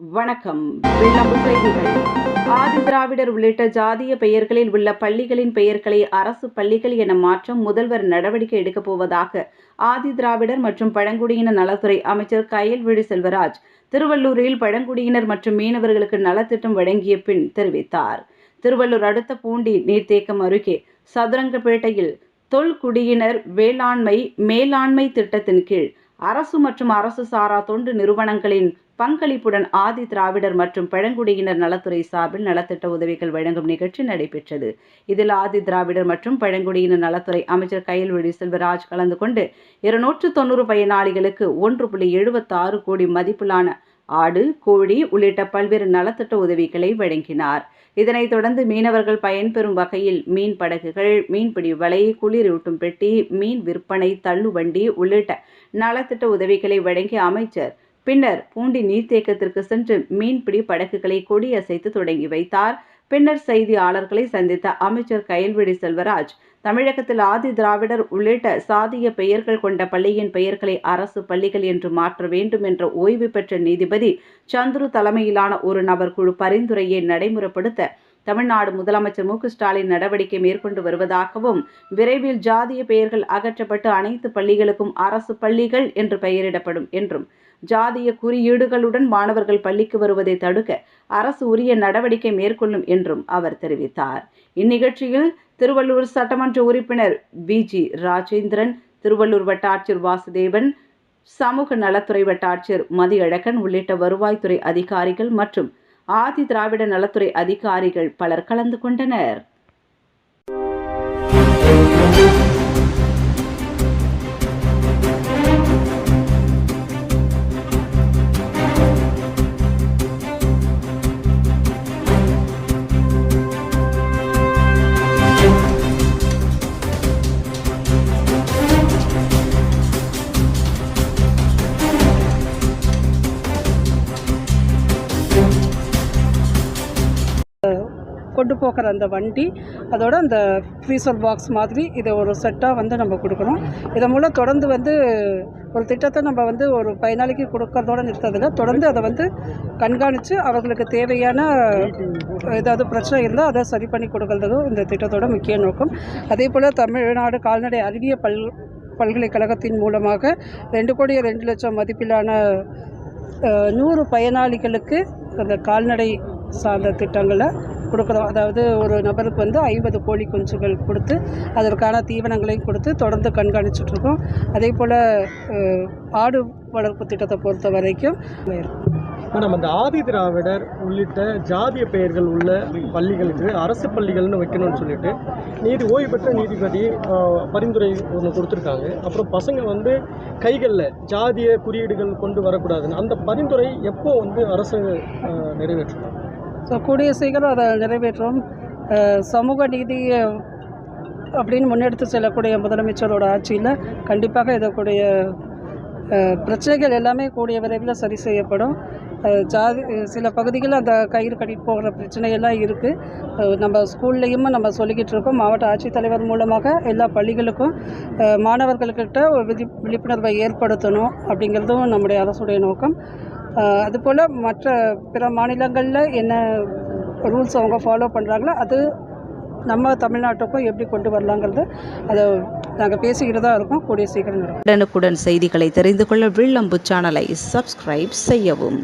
வணக்கம். விளம்பர செய்திகள். ஆதிதிராவிடர் உள்ளிட்ட ஜாதிய பெயர்களில் உள்ள பள்ளிகளின் பெயர்களை அரசு பள்ளிகள் என மாற்ற முதல்வர் நடவடிக்கை எடுக்கப் போவதாக ஆதிதிராவிடர் மற்றும் பழங்குடியினர் நலத்துறை அமைச்சர் கயல்விழி செல்வராஜ் திருவள்ளூரில் பழங்குடியினர் மற்றும் மீனவர்களுக்கு நலத்திட்டம் வழங்கிய பின் தெரிவித்தார். திருவள்ளூர் அடுத்த பூண்டி நீர்த்தேக்கம் அருகே சதுரங்கப்பேட்டையில் தொல்குடியினர் வேளாண்மை மேலாண்மை திட்டத்தின் கீழ் அரசு மற்றும் அரசு சாரா தொண்டு நிறுவனங்களின் பங்களிப்புடன் ஆதி திராவிடர் மற்றும் பழங்குடியினர் நலத்துறை சார்பில் நலத்திட்ட உதவிகள் வழங்கும் நிகழ்ச்சி நடைபெற்றது. இதில் ஆதி திராவிடர் மற்றும் பழங்குடியினர் நலத்துறை அமைச்சர் கயல்விழி செல்வராஜ் கலந்து கொண்டு 290 பயனாளிகளுக்கு 1.76 கோடி மதிப்பிலான ஆடு, கோழி உள்ளிட்ட பல்வேறு நலத்திட்ட உதவிகளை வழங்கினார். இதனைத் தொடர்ந்து மீனவர்கள் பயன்பெறும் வகையில் மீன் படகுகள், மீன்பிடி வலை, குளிரூட்டும் பெட்டி, மீன் விற்பனை தள்ளுவண்டி உள்ளிட்ட நலத்திட்ட உதவிகளை வழங்கிய அமைச்சர் பின்னர் பூண்டி நீர்த்தேக்கத்திற்கு சென்று மீன்பிடி படகுகளை கொடியசைத்து தொடங்கி வைத்தார். பின்னர் செய்தியாளர்களை சந்தித்த அமைச்சர் கயல்விழி செல்வராஜ், தமிழகத்தில் ஆதி திராவிடர் உள்ளிட்ட சாதிய பெயர்கள் கொண்ட பள்ளியின் பெயர்களை அரசு பள்ளிகள் என்று மாற்ற வேண்டும் என்ற ஓய்வு பெற்ற நீதிபதி சந்துரு தலைமையிலான ஒரு நபர் குழு பரிந்துரையை நடைமுறைப்படுத்த தமிழ்நாடு முதலமைச்சர் மு.க.ஸ்டாலின் நடவடிக்கை மேற்கொண்டு வருவதாகவும், விரைவில் ஜாதிய பெயர்கள் அகற்றப்பட்டு அனைத்து பள்ளிகளுக்கும் அரசு பள்ளிகள் என்று பெயரிடப்படும் என்றும், ஜாதிய குறியீடுகளுடன் மாணவர்கள் பள்ளிக்கு வருவதை தடுக்க அரசு உரிய நடவடிக்கை மேற்கொள்ளும் என்றும் அவர் தெரிவித்தார். இந்நிகழ்ச்சியில் திருவள்ளூர் சட்டமன்ற உறுப்பினர் வி.ஜி. ராஜேந்திரன், திருவள்ளூர் வட்டாட்சியர் வாசுதேவன், சமூக நலத்துறை வட்டாட்சியர் மதியழகன் உள்ளிட்ட வருவாய்த்துறை அதிகாரிகள் மற்றும் ஆதி திராவிட நலத்துறை அதிகாரிகள் பலர் கலந்து கொண்டனர். கொண்டு போகிற அந்த வண்டி, அதோட அந்த ஃப்ரீசர் பாக்ஸ் மாதிரி இதை ஒரு செட்டாக நம்ம கொடுக்குறோம். இதன் மூலம் தொடர்ந்து ஒரு திட்டத்தை நம்ம ஒரு பயனாளிக்கு கொடுக்கறதோடு நிறுத்ததில்லை. தொடர்ந்து அதை கண்காணித்து அவர்களுக்கு தேவையான ஏதாவது பிரச்சனை இருந்தால் அதை சரி பண்ணி கொடுக்கறதும் இந்த திட்டத்தோட முக்கிய நோக்கம். அதே போல் தமிழ்நாடு கால்நடை அறிவியல் பல்கலைக்கழகத்தின் மூலமாக 2,02,00,000 மதிப்பிலான 100 பயனாளிகளுக்கு அந்த கால்நடை சார்ந்த திட்டங்களை கொடுக்குறோம். அதாவது ஒரு நபருக்கு 50 கோழி குஞ்சுகள் கொடுத்து அதற்கான தீவனங்களையும் கொடுத்து தொடர்ந்து கண்காணிச்சுட்ருக்கோம். அதே போல் ஆடு வளர்ப்பு திட்டத்தை பொறுத்த வரைக்கும் நம்ம அந்த ஆதி திராவிடர் உள்ளிட்ட ஜாதிய பெயர்கள் உள்ள பள்ளிகளுக்கு அரசு பள்ளிகள்னு வைக்கணும்னு சொல்லிட்டு ஓய்வு பெற்ற நீதிபதி பரிந்துரை ஒன்று கொடுத்துருக்காங்க. அப்புறம் பசங்க கைகளில் ஜாதிய குறியீடுகள் கொண்டு வரக்கூடாதுன்னு அந்த பரிந்துரை எப்போ அரசு நிறைவேற்றலாம்? ஸோ கூடிய சீக்கிரம் அதை நிறைவேற்றும். சமூக நீதி அப்படின்னு முன்னெடுத்து செல்லக்கூடிய முதலமைச்சரோட ஆட்சியில் கண்டிப்பாக இதற்குடைய பிரச்சனைகள் எல்லாமே கூடிய விரைவில் சரி செய்யப்படும். சில பகுதிகளில் அந்த கயிறு கட்டிட்டு போகிற பிரச்சனையெல்லாம் இருக்குது. நம்ம ஸ்கூல்லையும் நம்ம சொல்லிக்கிட்டு இருக்கோம். மாவட்ட ஆட்சித்தலைவர் மூலமாக எல்லா பள்ளிகளுக்கும் மாணவர்கள்கிட்ட விழிப்புணர்வை ஏற்படுத்தணும் அப்படிங்கிறதும் நம்முடைய அரசுடைய நோக்கம். அதுபோல் மற்ற பிற மாநிலங்களில் என்ன ரூல்ஸ் அவங்க ஃபாலோ பண்ணுறாங்களோ அது நம்ம தமிழ்நாட்டுக்கும் எப்படி கொண்டு வரலாங்கிறது அதை நாங்கள் பேசிக்கிட்டு தான் இருக்கோம். கூடிய சீக்கிரம் உடனுக்குடன் செய்திகளை தெரிந்து கொள்ள விளம்பு சேனலை சப்ஸ்கிரைப் செய்யவும்.